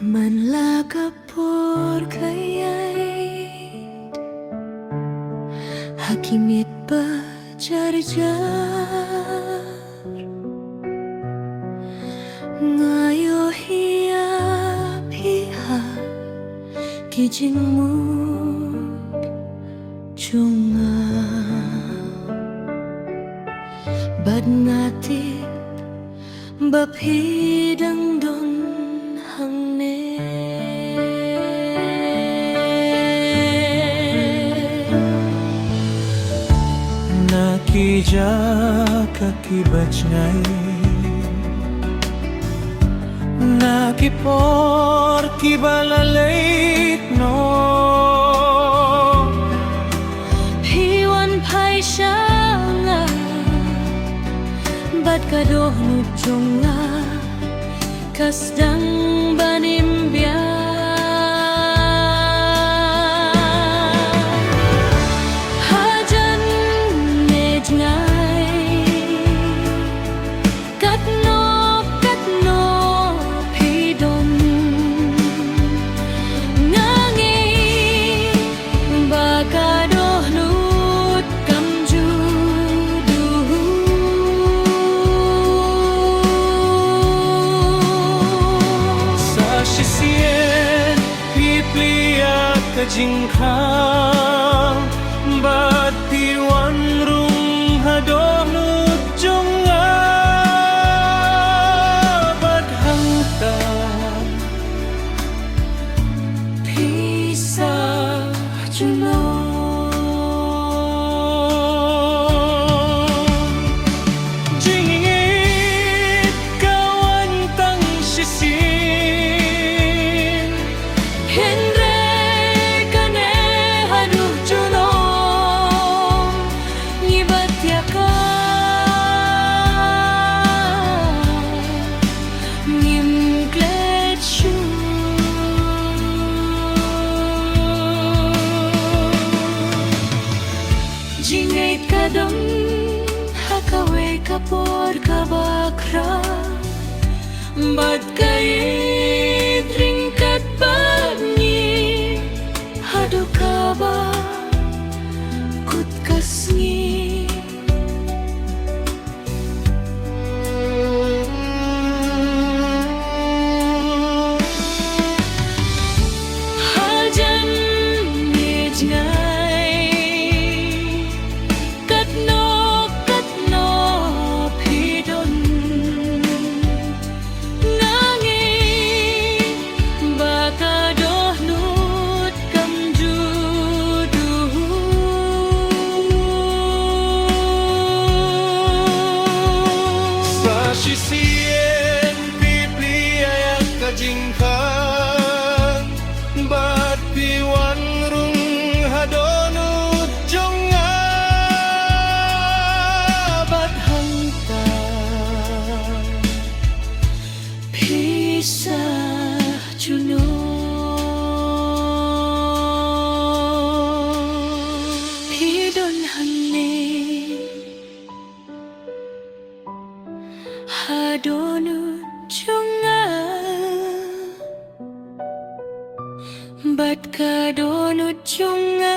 Man la kapor kayay Hakimit ba jar-jar Ngayo hiya-hiya Kijingmut chunga Bad ngati Bapidang don hangne Nakija kakibach ngay Nakipor kibalalait no Hiwan pai siya Bad kadoh nujunga Kasdang banimbya Hajan nejngai Katno pidon Ngangi bakadoh nut kamju Sisien piplia kajingkang Bat tiwan rung hadonut jonga Bat hangta Pisah juno Jingit kawan tang sisin Hendre kane haduh juno Ngibat yaka Ngimklet syu Jingait kadam hakawe kapor kabakra Bad kait ringkat bangi Hadu kaba kut kasngi Hajan nejngai Katno pidon Ngangi bakadoh nut kamjudu Sa sisien piplia kajingkang Bat piwan rung hadonut jonga Bat hangta Pisah juno Hidon hangne Hadonut junga Bat kadonut junga